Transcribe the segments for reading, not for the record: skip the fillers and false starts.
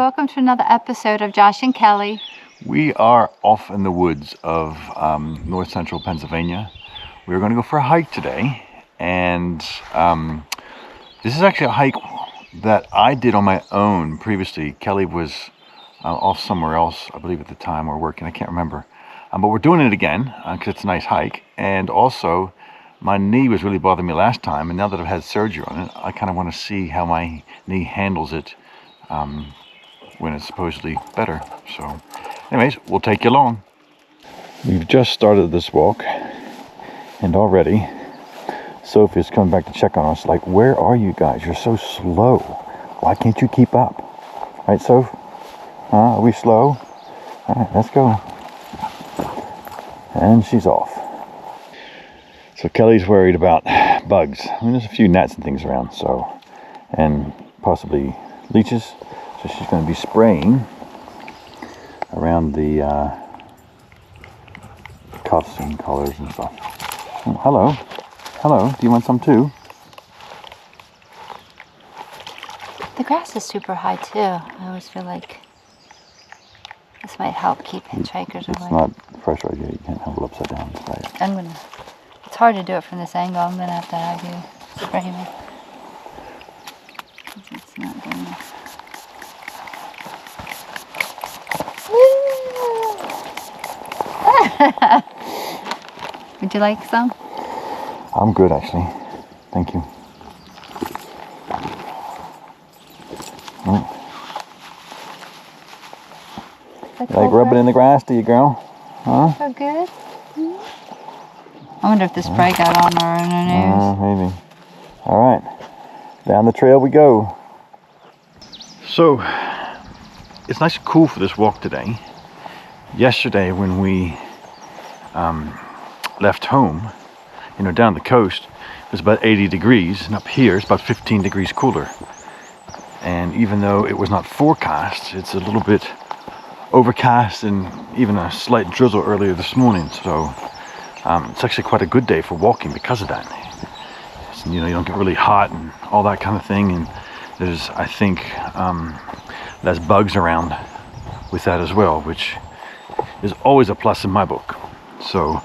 welcome to another episode of Josh and Kelly. We are off in the woods of north central Pennsylvania. We're going to go for a hike today, and this is actually a hike that I did on my own previously. Kelly was off somewhere else, I believe at the time, or working, I can't remember. But we're doing it again because it's a nice hike, and also my knee was really bothering me last time, and now that I've had surgery on it, I kind of want to see how my knee handles it when it's supposedly better. So anyways, we'll take you along. We've just started this walk, and already Sophie's coming back to check on us, like, where are you guys? You're so slow. Why can't you keep up? Right, Soph? Are we slow? All right, let's go. And she's off. So Kelly's worried about bugs. I mean, there's a few gnats and things around, so, and possibly leeches. So she's going to be spraying around the cuffs and collars and stuff. Oh, hello. Hello. Do you want some too? The grass is super high too. I always feel like this might help keep hitchhikers away. It's not pressurized yet. You can't have it upside down. Right. It's hard to do it from this angle. I'm gonna have to have you spray me. It's not good enough. Would you like some? I'm good, actually. Thank you. You like rubbing in the grass, do you, girl? Huh? So good. I wonder if the spray got on her in her nose. Maybe. All right. Down the trail we go. So, it's nice and cool for this walk today. Yesterday when we left home, down the coast, it was about 80 degrees, and up here it's about 15 degrees cooler. And even though it was not forecast, it's a little bit overcast and even a slight drizzle earlier this morning. So it's actually quite a good day for walking because of that. You don't get really hot and all that kind of thing, and there's, I think, less bugs around with that as well, which is always a plus in my book. So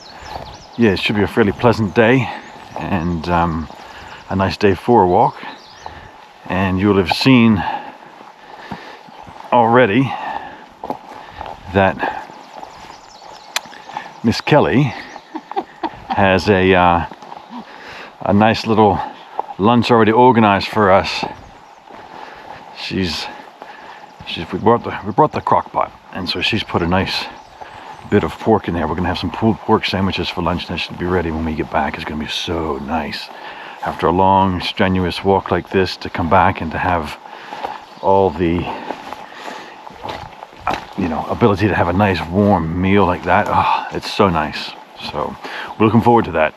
yeah, it should be a fairly pleasant day, and a nice day for a walk. And you'll have seen already that Miss Kelly has a nice little lunch already organized for us. We brought the crock pot, and so she's put a nice bit of pork in there. We're gonna have some pulled pork sandwiches for lunch, and that should be ready when we get back. It's gonna be so nice after a long, strenuous walk like this to come back and to have all the ability to have a nice warm meal like that. Oh, it's so nice. So we're looking forward to that.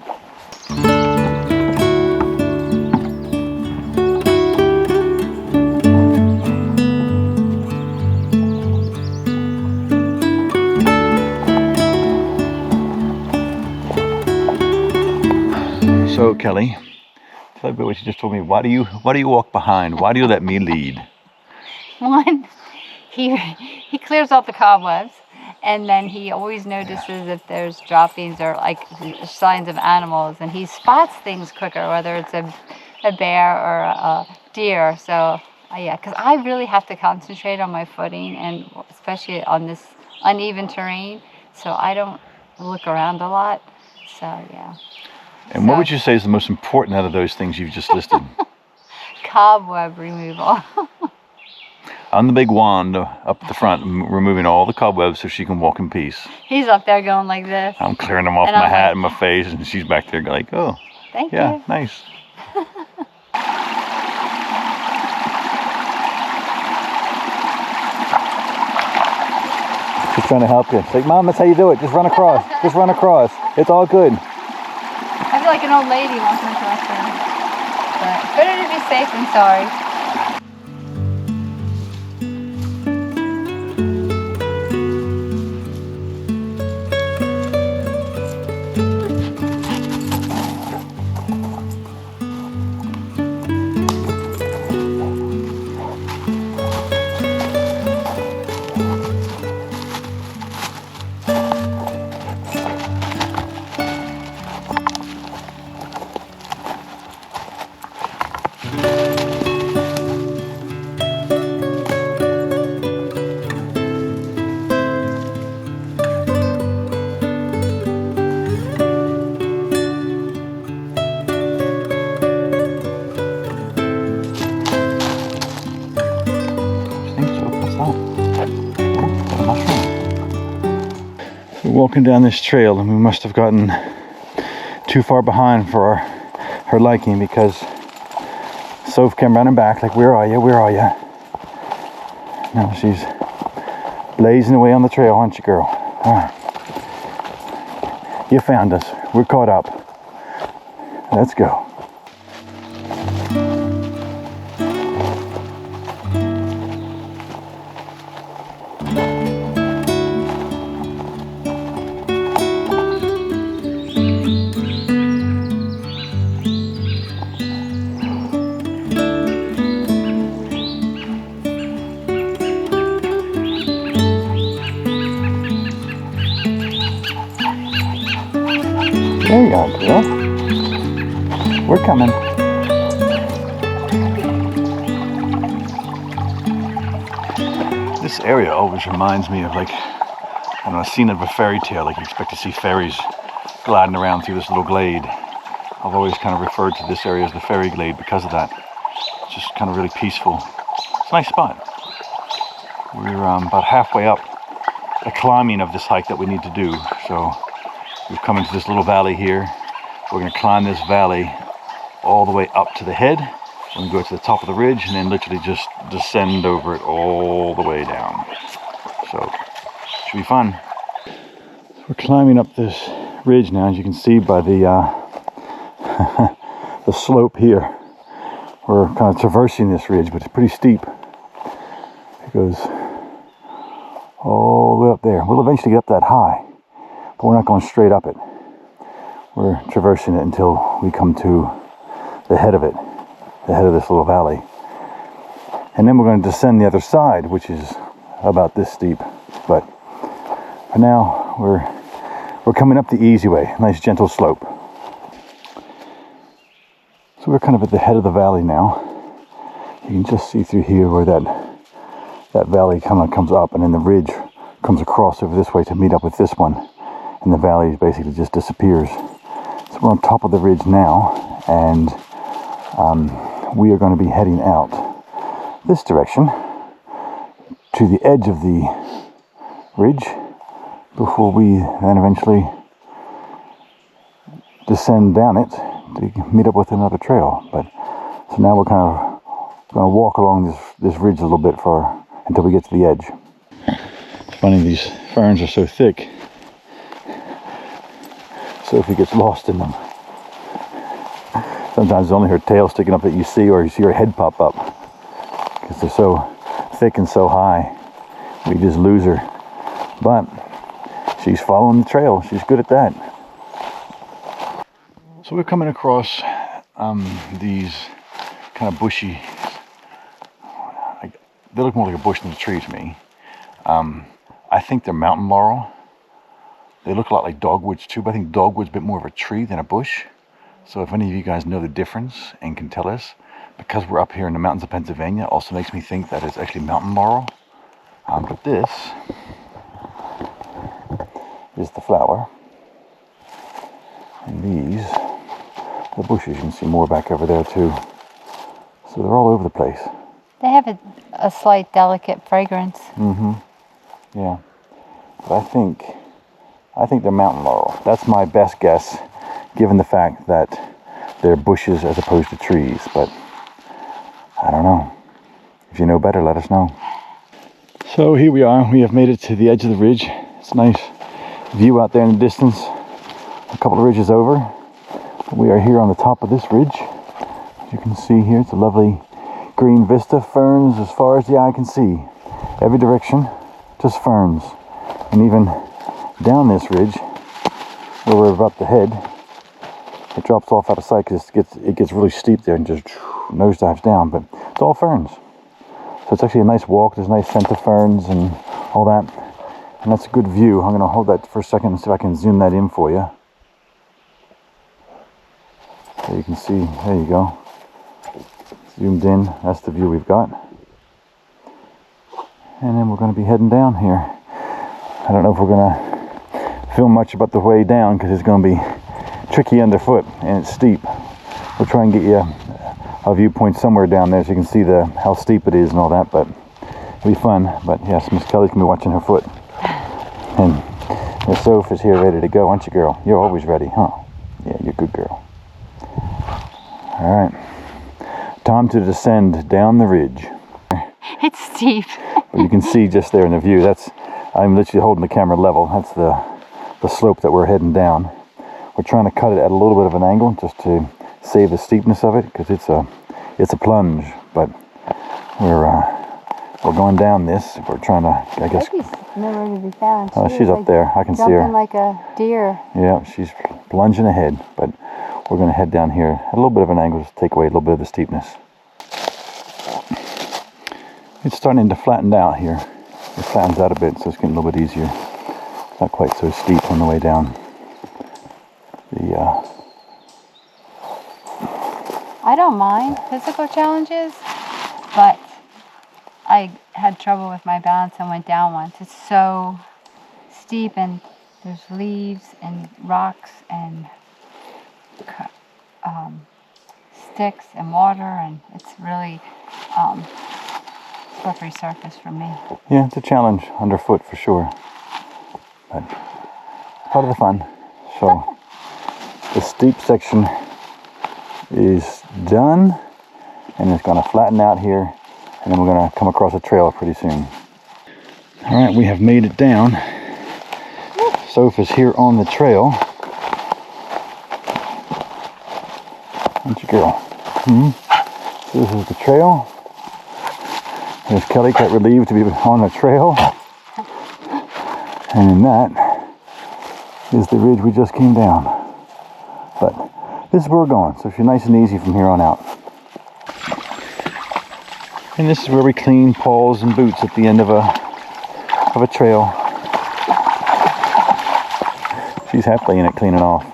So Kelly, tell me what you just told me. Why do you walk behind? Why do you let me lead? One, he clears out the cobwebs, and then he always notices if there's droppings or like signs of animals, and he spots things quicker, whether it's a bear or a deer. So yeah, because I really have to concentrate on my footing, and especially on this uneven terrain, so I don't look around a lot. So yeah. And what would you say is the most important out of those things you've just listed? Cobweb removal. I'm the big wand up the front, removing all the cobwebs so she can walk in peace. He's up there going like this. I'm clearing them off my hat and my face, and she's back there going like, oh, thank you. Yeah, nice. She's trying to help you. It's like, Mom, that's how you do it. Just run across. Just run across. It's all good. I feel like an old lady walking across there. But better to be safe than sorry. walking down this trail, and we must have gotten too far behind for her liking, because Soph came running back like, where are you, where are you? Now she's blazing away on the trail, aren't you, girl? All right. You found us. We're caught up. Let's go. There you are, girl. We're coming. This area always reminds me of, like, I don't know, a scene of a fairy tale. Like you expect to see fairies gliding around through this little glade. I've always kind of referred to this area as the fairy glade because of that. It's just kind of really peaceful. It's a nice spot. We're about halfway up the climbing of this hike that we need to do. So we've come into this little valley here. We're going to climb this valley all the way up to the head. We're going to go to the top of the ridge and then literally just descend over it all the way down. So, should be fun. We're climbing up this ridge now, as you can see by the the slope here. We're kind of traversing this ridge, but it's pretty steep. It goes all the way up there. We'll eventually get up that high, but we're not going straight up it. We're traversing it until we come to the head of it, the head of this little valley. And then we're going to descend the other side, which is about this steep. But for now, we're coming up the easy way, nice gentle slope. So we're kind of at the head of the valley now. You can just see through here where that valley kind of comes up, and then the ridge comes across over this way to meet up with this one. And the valley basically just disappears. So we're on top of the ridge now, and we are going to be heading out this direction to the edge of the ridge before we then eventually descend down it to meet up with another trail. But so now we're kind of going to walk along this ridge a little bit until we get to the edge. It's funny, these ferns are so thick. Sophie gets lost in them. Sometimes it's only her tail sticking up that you see, or you see her head pop up, because they're so thick and so high. We just lose her. But she's following the trail. She's good at that. So we're coming across these kind of bushy, they look more like a bush than a tree to me. I think they're mountain laurel. They look a lot like dogwoods too, but I think dogwood's a bit more of a tree than a bush. So if any of you guys know the difference and can tell us, because we're up here in the mountains of Pennsylvania, also makes me think that it's actually mountain laurel. But this is the flower. And these, the bushes, you can see more back over there too. So they're all over the place. They have a slight delicate fragrance. Mm-hmm. Yeah. But I think they're mountain laurel. That's my best guess, given the fact that they're bushes as opposed to trees. But I don't know. If you know better, let us know. So here we are. We have made it to the edge of the ridge. It's a nice view out there in the distance. A couple of ridges over. We are here on the top of this ridge. As you can see here, it's a lovely green vista, ferns as far as the eye can see. Every direction, just ferns. And even down this ridge, where we're about to head, it drops off out of sight because it gets really steep there and just nosedives down, but it's all ferns. So it's actually a nice walk. There's a nice scent of ferns and all that. And that's a good view. I'm going to hold that for a second and see if I can zoom that in for you. So you can see, there you go. Zoomed in, that's the view we've got. And then we're going to be heading down here. I don't know if we're going to film much about the way down because it's going to be tricky underfoot and it's steep. We'll try and get you a viewpoint somewhere down there so you can see how steep it is and all that, but it'll be fun. But yes, Miss Kelly's going to be watching her foot and The Soph is here ready to go, aren't you, girl? You're always ready, huh? Yeah, you're a good girl. All right, time to descend down the ridge. It's steep. But you can see just there in the view, I'm literally holding the camera level. That's the slope that we're heading down. We're trying to cut it at a little bit of an angle just to save the steepness of it, because it's a plunge. But we're going down this. We're trying to, I guess. Baby's nowhere to be found. Oh, she's up there. I can see her. Jumping like a deer. Yeah, she's plunging ahead. But we're going to head down here at a little bit of an angle just to take away a little bit of the steepness. It's starting to flatten out here. It flattens out a bit, so it's getting a little bit easier. It's not quite so steep on the way down. I don't mind physical challenges, but I had trouble with my balance and went down once. It's so steep, and there's leaves and rocks and sticks and water, and it's really slippery surface for me. Yeah, it's a challenge underfoot for sure, but part of the fun. So the steep section is done, and it's going to flatten out here, and then we're going to come across a trail pretty soon. All right, we have made it down. Soph is here on the trail. Aren't you, girl? So this is the trail. There's Kelly, quite relieved to be on the trail. And then that is the ridge we just came down. But this is where we're going, so it should be nice and easy from here on out. And this is where we clean paws and boots at the end of a trail. She's happily in it cleaning off.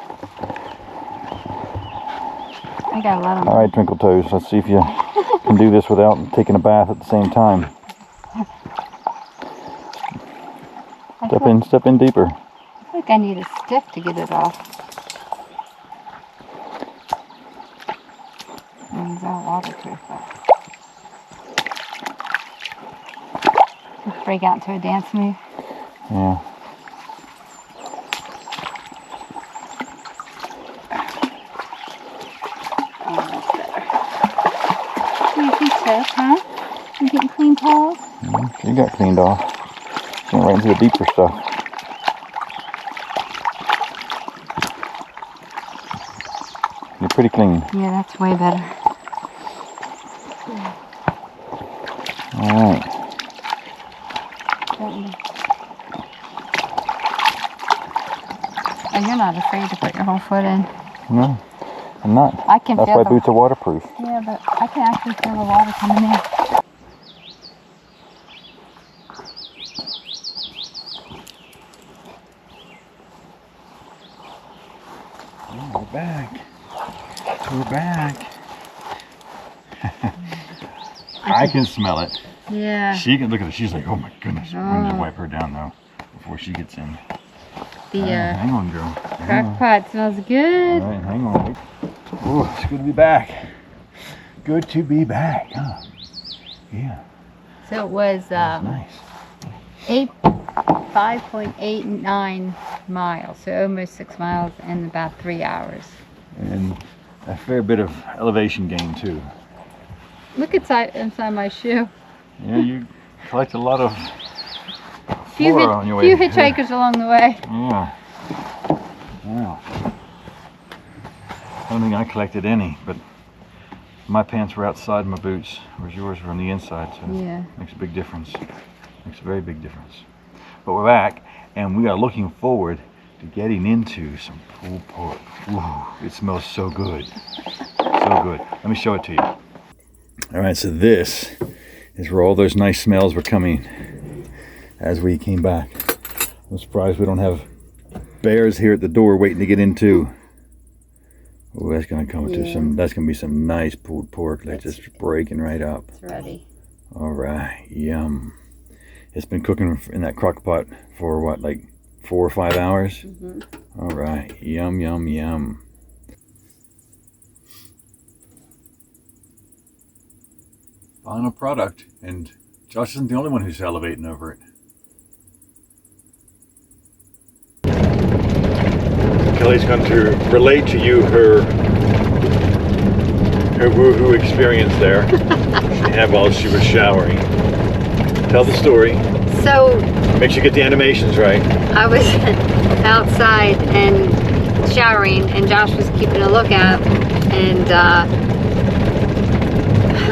I got a lot of. All right, Twinkle Toes, let's see if you can do this without taking a bath at the same time. Step in deeper. I think I need a stick to get it off. These are waterproof. Just break out into a dance move. Yeah. Oh, that's better. Easy stuff, huh? You getting clean paws? She got cleaned off. She went right into the deeper stuff. You're pretty clean. Yeah, that's way better. All right. And you're not afraid to put your whole foot in. No, I'm not. I can That's feel why the, boots are waterproof. Yeah, but I can actually feel the water coming in. Oh, we're back. We're back. I can smell it. Yeah. She can look at it. She's like, oh my goodness. We're going to wipe her down though before she gets in. The hang on, girl. crock pot smells good. All right, hang on. Oh, it's good to be back. Good to be back, huh? Yeah. So it was Nice. 5.89 miles, so almost 6 miles in about 3 hours. And a fair bit of elevation gain too. Look inside my shoe. Yeah, you collect a lot of Few flora on your way. hitchhikers along the way. Yeah. Wow. I don't think I collected any, but my pants were outside my boots, whereas yours were on the inside, so Yeah. it makes a big difference. Makes a very big difference. But we're back, and we are looking forward to getting into some pulled pork. Ooh, it smells so good. So good. Let me show it to you. All right, so this is where all those nice smells were coming as we came back. I'm surprised we don't have bears here at the door waiting to get in too. Oh, that's gonna come to some. That's gonna be some nice pulled pork. Like just breaking right up. It's ready. All right, yum. It's been cooking in that crock pot for what, like 4 or 5 hours? Mm-hmm. All right, yum, yum, yum. Final product, and Josh isn't the only one who's salivating over it. Kelly's going to relate to you her woohoo experience there she had while she was showering. Tell the story. So make sure you get the animations right. I was outside and showering, and Josh was keeping a lookout, and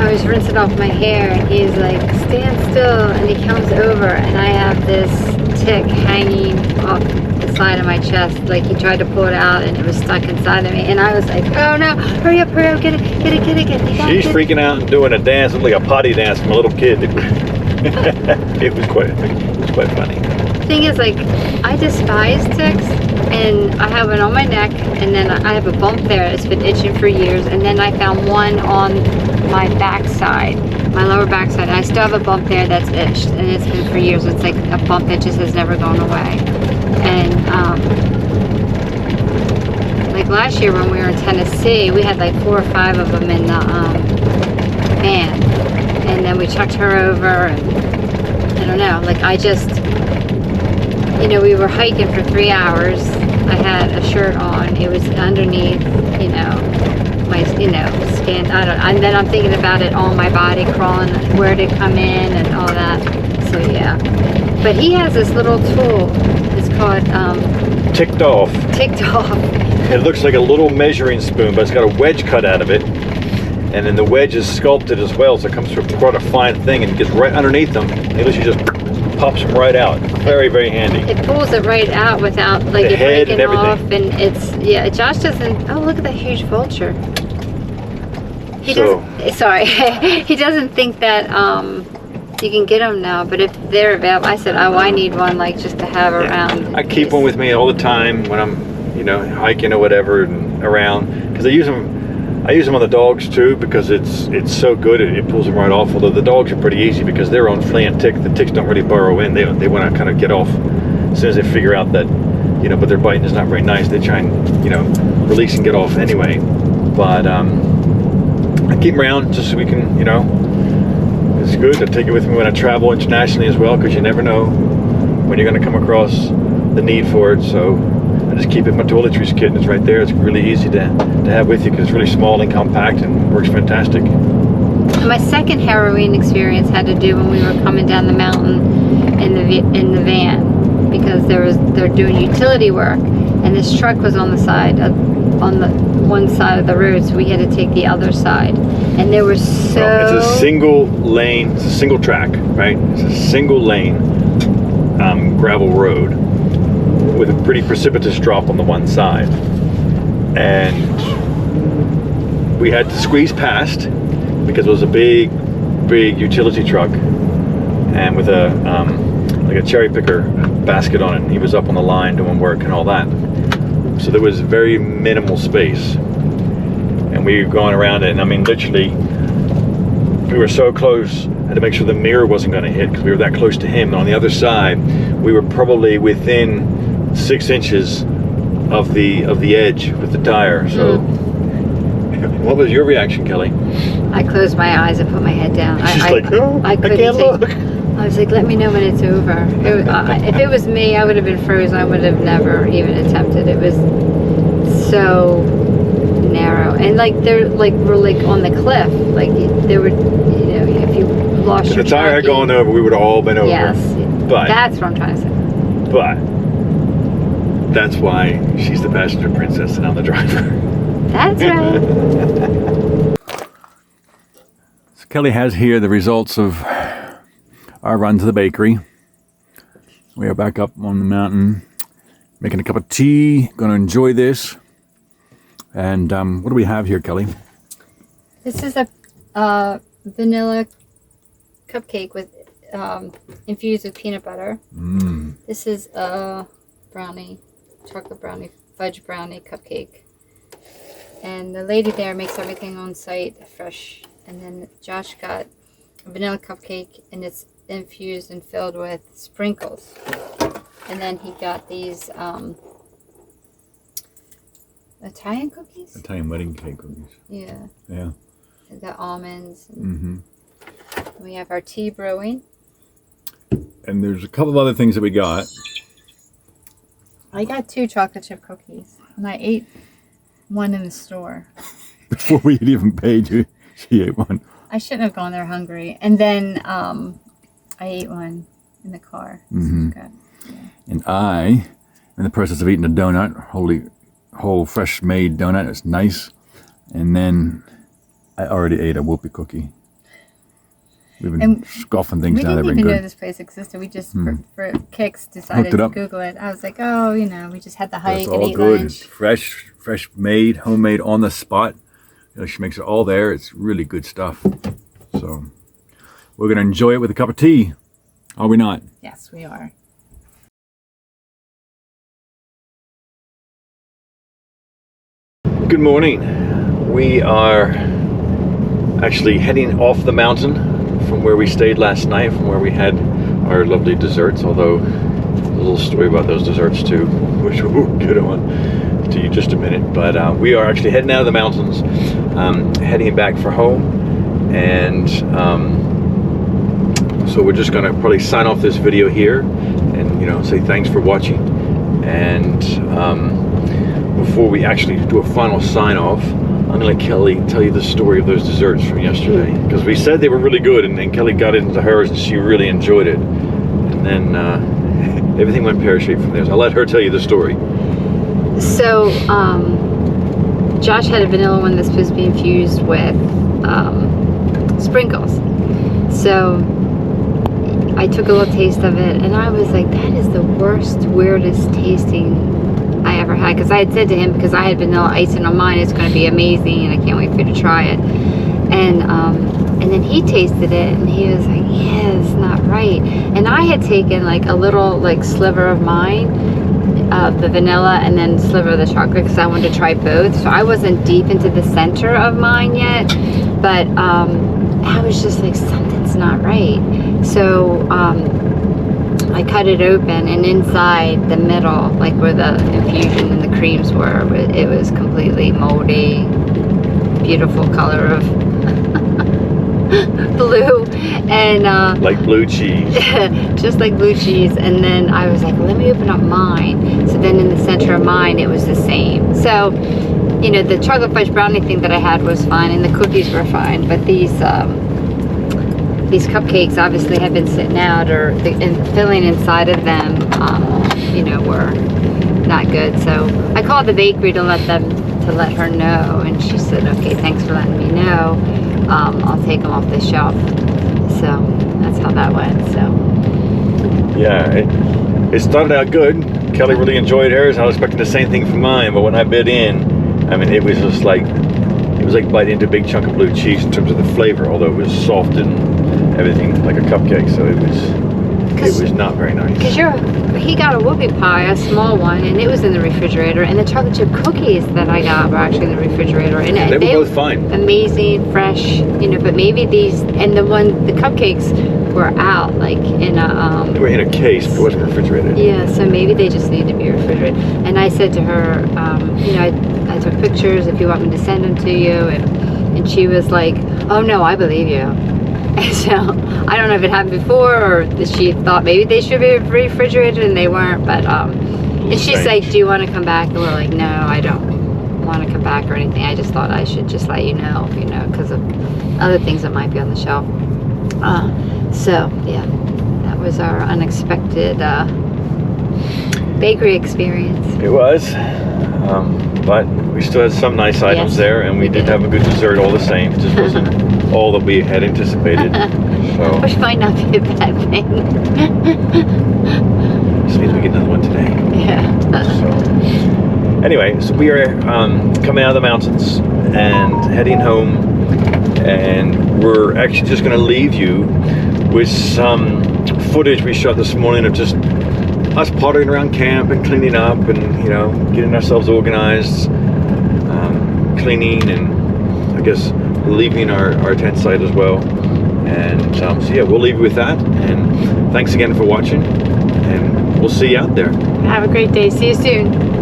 I was rinsing off my hair, and he's like, stand still, and he comes over, and I have this tick hanging off the side of my chest. Like, he tried to pull it out, and it was stuck inside of me, and I was like, oh no, hurry up, get it. She's freaking out and doing a dance, like a potty dance from a little kid. It was quite funny. Thing is, like, I despise ticks, and I have one on my neck, and then I have a bump there. It's been itching for years, and then I found one on my backside, my lower backside. I still have a bump there that's itched, and it's been for years. It's like a bump that just has never gone away. And like last year when we were in Tennessee, we had like 4 or 5 of them in the van, and then we chucked her over, and I don't know, like, I just, you know, we were hiking for 3 hours. I had a shirt on. It was underneath, you know, my, you know, skin. I don't. And then I'm thinking about it on my body, crawling, where did it come in, and all that. So yeah. But he has this little tool. It's called Ticked off. Ticked off. It looks like a little measuring spoon, but it's got a wedge cut out of it, and then the wedge is sculpted as well, so it comes through quite a fine thing, and it gets right underneath them. It literally just pops them right out. Very, very handy. It pulls it right out without, like, the it head breaking and everything. off, and it's, yeah. Josh doesn't. Oh, look at that huge vulture. He doesn't. Sorry, he doesn't think that you can get them now. But if they're available, I said, oh, I need one, like, just to have around. I keep one with me all the time when I'm, you know, hiking or whatever, and around, because I use them on the dogs too, because it's so good. It pulls them right off. Although the dogs are pretty easy because they're on flea and tick. The ticks don't really burrow in. They want to kind of get off as soon as they figure out that, you know, but their biting is not very nice. They try and, you know, release and get off anyway. But I keep them around just so we can, you know, it's good to take it with me when I travel internationally as well, because you never know when you're going to come across the need for it. So I just keep it in my toiletries kit, and it's right there. It's really easy to have with you because it's really small and compact and works fantastic. My second harrowing experience had to do when we were coming down the mountain in the van, because they're doing utility work, and this truck was on the one side of the road, so we had to take the other side, and there was it's a single lane. It's a single track, right? It's a single lane gravel road with a pretty precipitous drop on the one side, and we had to squeeze past because it was a big utility truck, and with a like a cherry picker basket on it, and he was up on the line doing work and all that, so there was very minimal space, and we were going around it, and I mean, literally, we were so close. I had to make sure the mirror wasn't going to hit because we were that close to him, and on the other side we were probably within 6 inches of the edge with the tire. So what was your reaction, Kelly? I closed my eyes and put my head down. She's like, oh, I can't look. I was like, let me know when it's over. If it was me, I would have been frozen. I would have never even attempted. It was so narrow, and like we're like on the cliff. Like there were, you know, if you lost your the tire had gone over, we would have all been over. Yes, but that's what I'm trying to say. But that's why she's the passenger princess and I'm the driver. That's right. So Kelly has here the results of our run to the bakery. We are back up on the mountain, making a cup of tea. Going to enjoy this. And what do we have here, Kelly? This is a vanilla cupcake with infused with peanut butter. This is a brownie, chocolate brownie, fudge brownie cupcake. And the lady there makes everything on site fresh. And then Josh got a vanilla cupcake, and it's infused and filled with sprinkles. And then he got these Italian cookies? Italian wedding cake cookies. Yeah. Yeah. They got almonds. And we have our tea brewing. And there's a couple of other things that we got. I got 2 chocolate chip cookies. And I ate one in the store. Before we had even paid you, she ate one. I shouldn't have gone there hungry. And then I ate one in the car. Mm-hmm. Good. Yeah. And I, in the process of eating a donut, whole fresh made donut, it's nice. And then I already ate a whoopie cookie. We've been scoffing things now. We They've didn't been even know good. this place existed. We just, for kicks, Hooked decided it to up. Google it. I was like, oh, we just had the hike It's and all eat good. lunch. It's fresh made, homemade, on the spot. She makes it all there. It's really good stuff. So we're going to enjoy it with a cup of tea. Are we not? Yes, we are. Good morning. We are actually heading off the mountain from where we stayed last night, from where we had our lovely desserts, although a little story about those desserts too, which we'll get on to you just a minute. But we are actually heading out of the mountains, heading back for home, and so we're just gonna probably sign off this video here and say thanks for watching. And before we actually do a final sign off, I'm gonna let Kelly tell you the story of those desserts from yesterday, because we said they were really good, and then Kelly got into hers and she really enjoyed it, and then everything went pear-shaped from there. So I'll let her tell you the story. So Josh had a vanilla one that's supposed to be infused with sprinkles. So I took a little taste of it and I was like, that is the worst, weirdest tasting I ever had, because I had said to him, because I had vanilla icing on mine, it's going to be amazing and I can't wait for you to try it. And then he tasted it and he was like, yeah, it's not right. And I had taken like a little sliver of mine, the vanilla, and then sliver of the chocolate, because I wanted to try both. So I wasn't deep into the center of mine yet, but I was just like, something's not right. So I cut it open, and inside the middle, like where the infusion and the creams were, it was completely moldy, beautiful color of blue, and Like blue cheese. just like blue cheese. And then I was like, well, let me open up mine. So then in the center of mine, it was the same. So the chocolate fudge brownie thing that I had was fine, and the cookies were fine, but these cupcakes obviously had been sitting out, or the filling inside of them, were not good. So I called the bakery to let her know, and she said, okay, thanks for letting me know. I'll take them off the shelf. So that's how that went. So Yeah, it started out good. Kelly really enjoyed hers. I was expecting the same thing from mine, but when I bit in, I mean, it was just like, it was like biting into a big chunk of blue cheese in terms of the flavor, although it was soft and everything like a cupcake, so it was not very nice. Because he got a whoopie pie, a small one, and it was in the refrigerator, and the chocolate chip cookies that I got were actually in the refrigerator, and they were both fine, amazing, fresh, but maybe these, and the cupcakes were out, like in a they were in a case, but it wasn't refrigerated. Yeah, so maybe they just need to be refrigerated. And I said to her, I took pictures if you want me to send them to you, and she was like, oh no, I believe you. And so I don't know if it happened before, or she thought maybe they should be refrigerated and they weren't, but and she's like, do you want to come back? And we're like, no, I don't want to come back or anything. I just thought I should just let you know, because of other things that might be on the shelf. So yeah, that was our unexpected bakery experience. It was, but we still had some nice items there, and we did have a good dessert all the same. It just wasn't all that we had anticipated. So which might not be a bad thing. This means we get another one today. Yeah. So anyway, so we are coming out of the mountains and heading home, and we're actually just going to leave you with some footage we shot this morning of just us pottering around camp and cleaning up and getting ourselves organized, cleaning, and I guess leaving our tent site as well. And so yeah, we'll leave you with that, and thanks again for watching, and we'll see you out there. Have a great day. See you soon.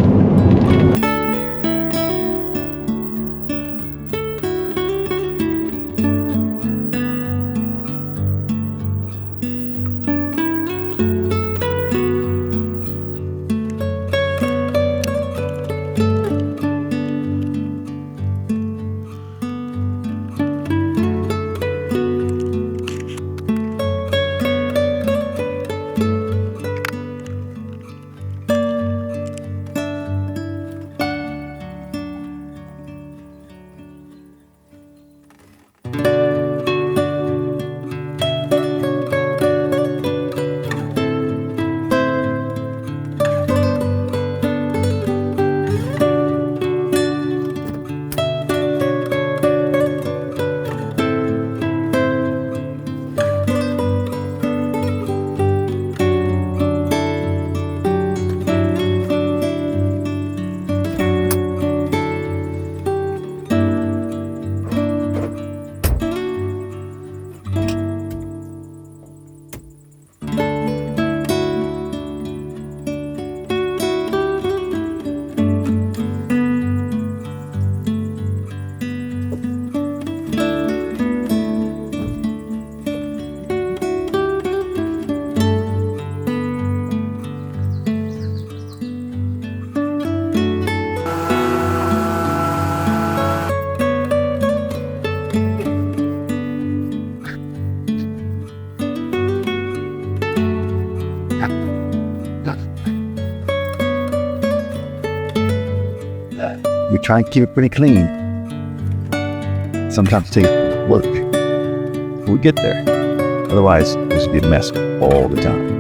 try and keep it pretty clean. Sometimes it takes work. We get there. Otherwise, this would be a mess all the time.